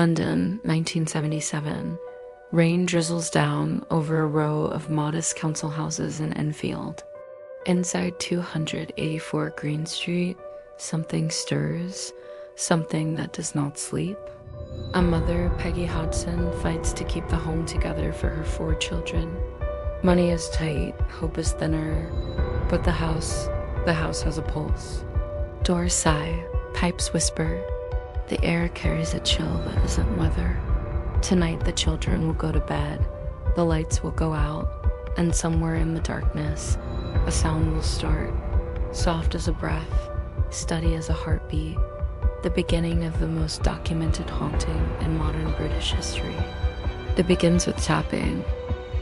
London, 1977. Rain drizzles down over a row of modest council houses in Enfield. Inside 284 Green Street, something stirs, something that does not sleep. A mother, Peggy Hodgson, fights to keep the home together for her 4 children. Money is tight, hope is thinner, but the house has a pulse. Doors sigh, pipes whisper. The air carries a chill that isn't weather. Tonight the children will go to bed, the lights will go out, and somewhere in the darkness, a sound will start, soft as a breath, steady as a heartbeat, the beginning of the most documented haunting in modern British history. It begins with tapping.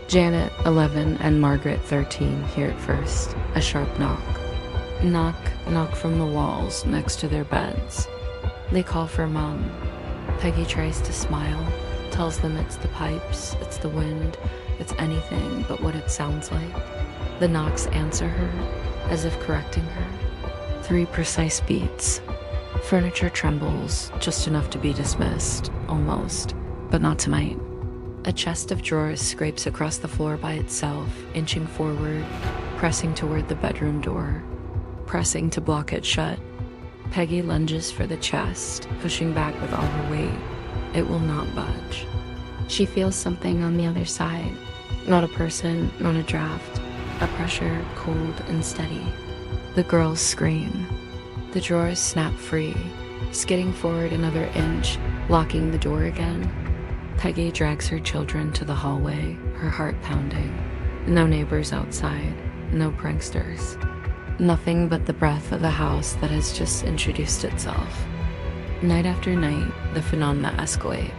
Janet, 11, and Margaret, 13, hear it first, a sharp knock. Knock from the walls next to their beds. They call for Mom. Peggy tries to smile, tells them it's the pipes, it's the wind, it's anything but what it sounds like. The knocks answer her, as if correcting her. 3 precise beats. Furniture trembles, just enough to be dismissed, almost, but not tonight. A chest of drawers scrapes across the floor by itself, inching forward, pressing toward the bedroom door, pressing to block it shut. Peggy lunges for the chest, pushing back with all her weight. It will not budge. She feels something on the other side. Not a person, not a draft. A pressure, cold and steady. The girls scream. The drawers snap free, skidding forward another inch, locking the door again. Peggy drags her children to the hallway, her heart pounding. No neighbors outside, no pranksters. Nothing but the breath of a house that has just introduced itself. Night after night, the phenomena escalate.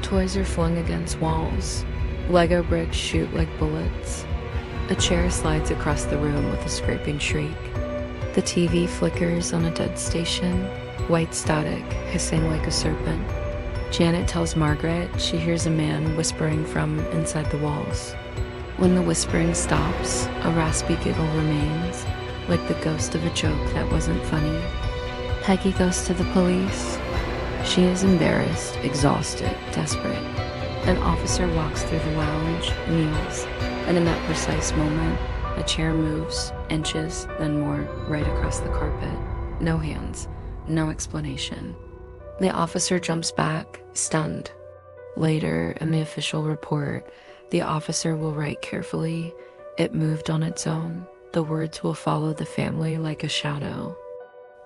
Toys are flung against walls. Lego bricks shoot like bullets. A chair slides across the room with a scraping shriek. The TV flickers on a dead station, white static hissing like a serpent. Janet tells Margaret she hears a man whispering from inside the walls. When the whispering stops, a raspy giggle remains, like the ghost of a joke that wasn't funny. Peggy goes to the police. She is embarrassed, exhausted, desperate. An officer walks through the lounge, kneels, and in that precise moment, a chair moves, inches, then more, right across the carpet. No hands, no explanation. The officer jumps back, stunned. Later, in the official report, the officer will write carefully, "It moved on its own." The words will follow the family like a shadow.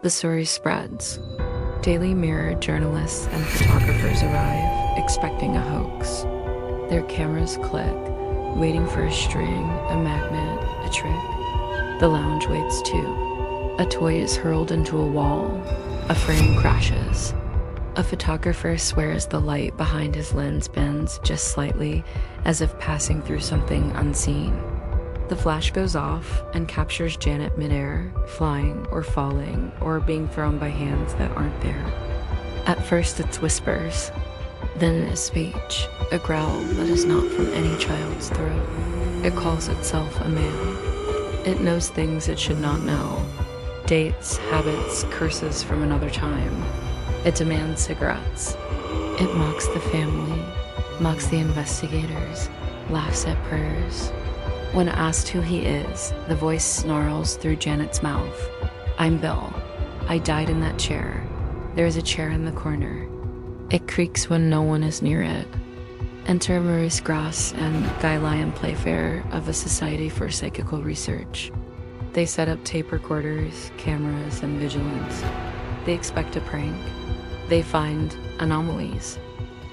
The story spreads. Daily Mirror journalists and photographers arrive, expecting a hoax. Their cameras click, waiting for a string, a magnet, a trick. The lounge waits too. A toy is hurled into a wall. A frame crashes. A photographer swears the light behind his lens bends just slightly, as if passing through something unseen. The flash goes off and captures Janet midair, flying or falling or being thrown by hands that aren't there. At first it's whispers, then a speech, a growl that is not from any child's throat. It calls itself a man. It knows things it should not know. Dates, habits, curses from another time. It demands cigarettes. It mocks the family, mocks the investigators, laughs at prayers. When asked who he is, the voice snarls through Janet's mouth. "I'm Bill. I died in that chair. There's a chair in the corner." It creaks when no one is near it. Enter Maurice Gross and Guy Lyon Playfair of a Society for Psychical Research. They set up tape recorders, cameras, and vigilance. They expect a prank. They find anomalies.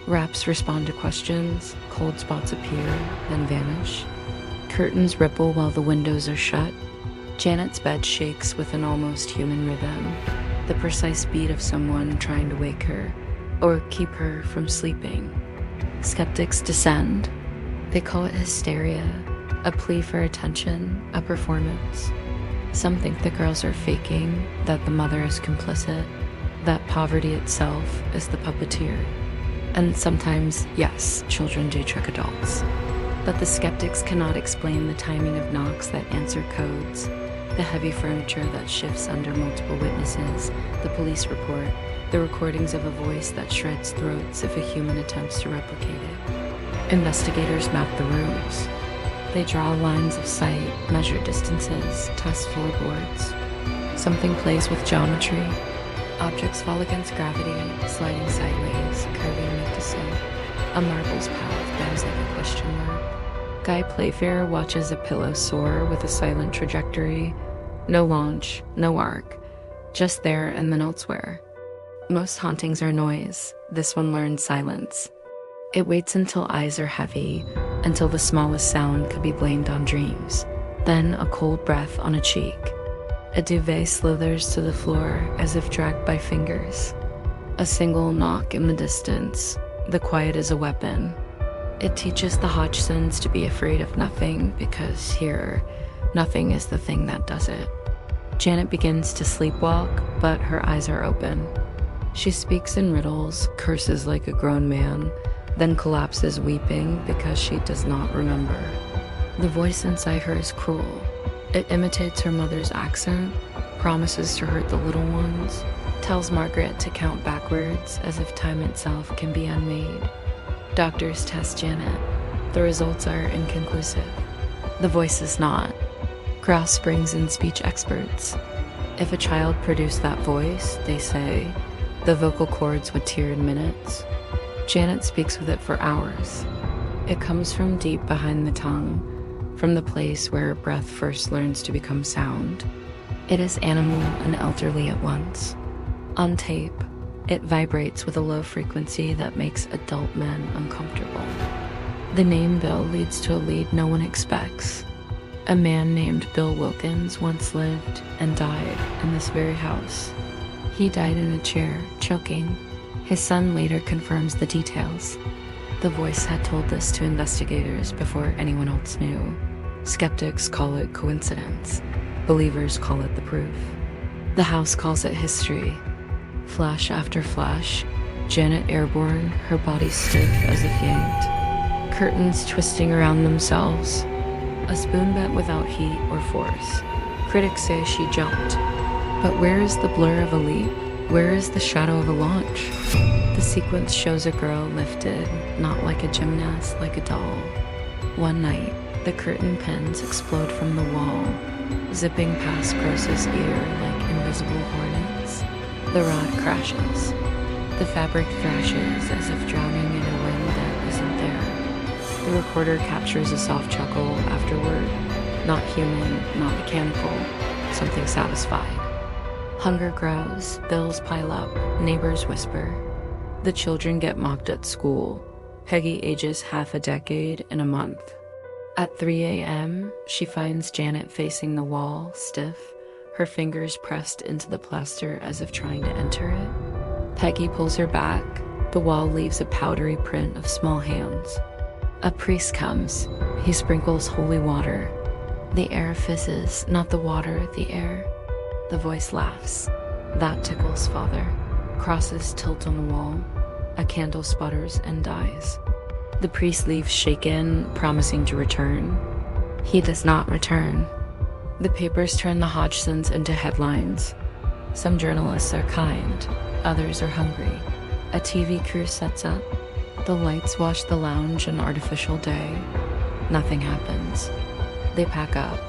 Raps respond to questions, cold spots appear, then vanish. Curtains ripple while the windows are shut. Janet's bed shakes with an almost human rhythm, the precise beat of someone trying to wake her, or keep her from sleeping. Skeptics descend. They call it hysteria, a plea for attention, a performance. Some think the girls are faking, that the mother is complicit, that poverty itself is the puppeteer. And sometimes, yes, children do trick adults. But the skeptics cannot explain the timing of knocks that answer codes, The heavy furniture that shifts under multiple witnesses, the police report, the recordings of a voice that shreds throats if a human attempts to replicate it. Investigators map the rooms. They draw lines of sight, measure distances, test floorboards. Something plays with geometry. Objects fall against gravity, sliding sideways, curving mid descent. A marble's path bends like a question mark. Guy Playfair watches a pillow soar with a silent trajectory. No launch, no arc. Just there and then elsewhere. Most hauntings are noise. This one learns silence. It waits until eyes are heavy, until the smallest sound could be blamed on dreams. Then a cold breath on a cheek. A duvet slithers to the floor as if dragged by fingers. A single knock in the distance. The quiet is a weapon. It teaches the Hodgsons to be afraid of nothing because here, nothing is the thing that does it. Janet begins to sleepwalk, but her eyes are open. She speaks in riddles, curses like a grown man, then collapses weeping because she does not remember. The voice inside her is cruel. It imitates her mother's accent, promises to hurt the little ones, tells Margaret to count backwards as if time itself can be unmade. Doctors test Janet. The results are inconclusive. The voice is not. Krauss brings in speech experts. If a child produced that voice, they say, the vocal cords would tear in minutes. Janet speaks with it for hours. It comes from deep behind the tongue, from the place where breath first learns to become sound. It is animal and elderly at once. On tape, it vibrates with a low frequency that makes adult men uncomfortable. The name Bill leads to a lead no one expects. A man named Bill Wilkins once lived and died in this very house. He died in a chair, choking. His son later confirms the details. The voice had told this to investigators before anyone else knew. Skeptics call it coincidence. Believers call it the proof. The house calls it history. Flash after flash, Janet airborne, her body stiff as if yanked. Curtains twisting around themselves. A spoon bent without heat or force. Critics say she jumped. But where is the blur of a leap? Where is the shadow of a launch? The sequence shows a girl lifted, not like a gymnast, like a doll. One night, the curtain pins explode from the wall, zipping past Gross's ear like invisible hornets. The rod crashes. The fabric thrashes as if drowning in a wind that isn't there. The recorder captures a soft chuckle afterward. Not human, not mechanical, something satisfied. Hunger grows, bills pile up, neighbors whisper. The children get mocked at school. Peggy ages half a decade in a month. At 3 a.m., she finds Janet facing the wall, stiff, her fingers pressed into the plaster as if trying to enter it. Peggy pulls her back. The wall leaves a powdery print of small hands. A priest comes. He sprinkles holy water. The air fizzes, not the water, the air. The voice laughs. That tickles Father. Crosses tilt on the wall. A candle sputters and dies. The priest leaves shaken, promising to return. He does not return. The papers turn the Hodgsons into headlines. Some journalists are kind, others are hungry. A TV crew sets up. The lights wash the lounge an artificial day. Nothing happens. They pack up.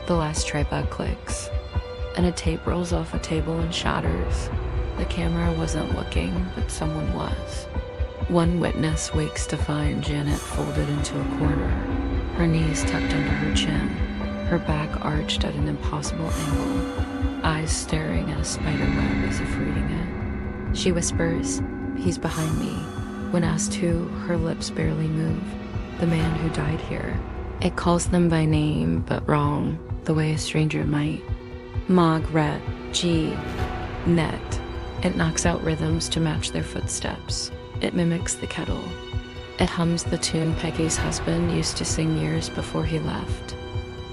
The last tripod clicks. And a tape rolls off a table and shatters. The camera wasn't looking, but someone was. One witness wakes to find Janet folded into a corner, her knees tucked under her chin, her back arched at an impossible angle, eyes staring at a spider web as if reading it. She whispers, "He's behind me." When asked who, her lips barely move. The man who died here. It calls them by name, but wrong, the way a stranger might. Margaret, G, Net. It knocks out rhythms to match their footsteps. It mimics the kettle. It hums the tune Peggy's husband used to sing years before he left.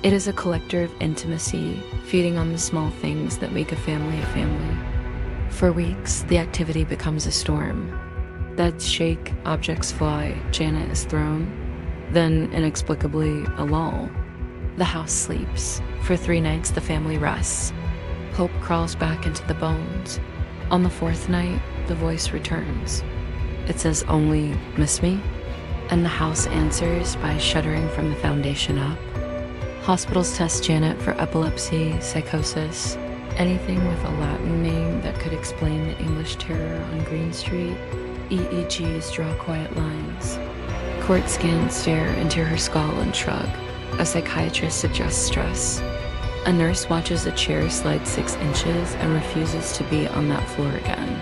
It is a collector of intimacy, feeding on the small things that make a family a family. For weeks, the activity becomes a storm. Beds shake, objects fly, Janet is thrown. Then, inexplicably, a lull. The house sleeps. For 3 nights, the family rests. Hope crawls back into the bones. On the 4th night, the voice returns. It says only, "Miss me?" And the house answers by shuddering from the foundation up. Hospitals test Janet for epilepsy, psychosis, anything with a Latin name that could explain the English terror on Green Street. EEGs draw quiet lines. Court scans stare into her skull and shrug. A psychiatrist suggests stress. A nurse watches a chair slide 6 inches and refuses to be on that floor again.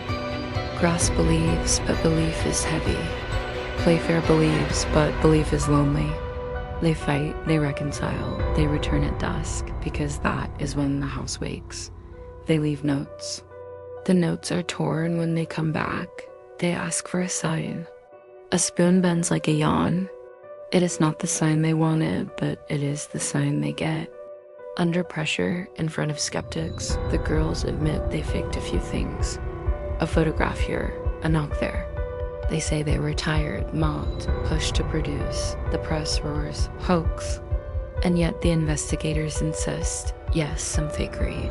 Gross believes, but belief is heavy. Playfair believes, but belief is lonely. They fight, they reconcile, they return at dusk, because that is when the house wakes. They leave notes. The notes are torn when they come back. They ask for a sign. A spoon bends like a yawn. It is not the sign they wanted, but it is the sign they get. Under pressure, in front of skeptics, the girls admit they faked a few things. A photograph here, a knock there. They say they were tired, mobbed, pushed to produce. The press roars, hoax. And yet the investigators insist, yes, some fakery,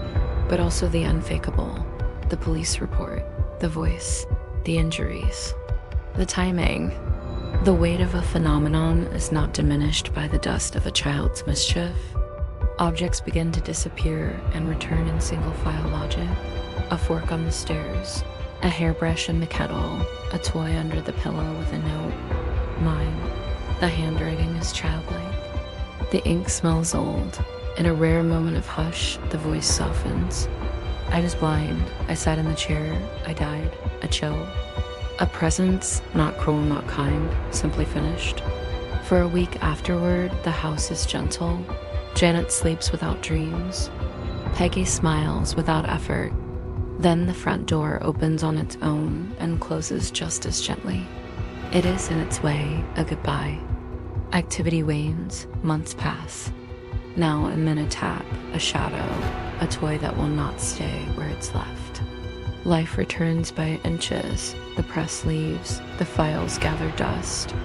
but also the unfakeable. The police report, the voice, the injuries. The timing. The weight of a phenomenon is not diminished by the dust of a child's mischief. Objects begin to disappear and return in single-file logic. A fork on the stairs, a hairbrush in the kettle, a toy under the pillow with a note. Mine. The handwriting is childlike. The ink smells old. In a rare moment of hush, the voice softens. I was blind. I sat in the chair. I died. A chill. A presence, not cruel, not kind, simply finished. For a week afterward, the house is gentle. Janet sleeps without dreams. Peggy smiles without effort. Then the front door opens on its own and closes just as gently. It is, in its way, a goodbye. Activity wanes, months pass. Now and then a tap, a shadow, a toy that will not stay where it's left. Life returns by inches. The press leaves. The files gather dust.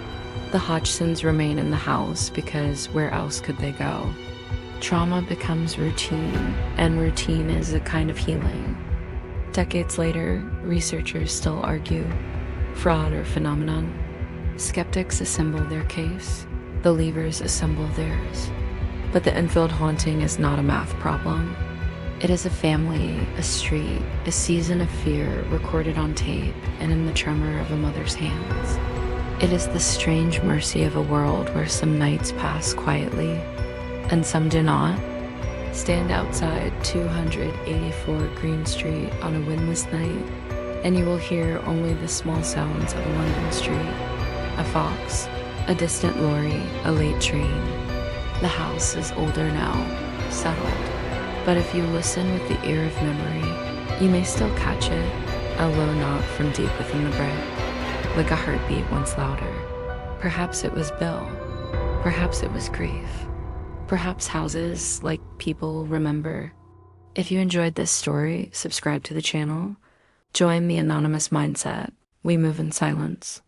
The Hodgsons remain in the house because where else could they go? Trauma becomes routine, and routine is a kind of healing. Decades later, researchers still argue, fraud or phenomenon. Skeptics assemble their case. Believers assemble theirs. But the Enfield haunting is not a math problem. It is a family, a street, a season of fear recorded on tape and in the tremor of a mother's hands. It is the strange mercy of a world where some nights pass quietly and some do not. Stand outside 284 Green Street on a windless night, and you will hear only the small sounds of a London street, a fox, a distant lorry, a late train. The house is older now, settled. But if you listen with the ear of memory, you may still catch it, a low knock from deep within the brick, like a heartbeat once louder. Perhaps it was Bill. Perhaps it was grief. Perhaps houses, like people, remember. If you enjoyed this story, subscribe to the channel. Join the anonymous mindset. We move in silence.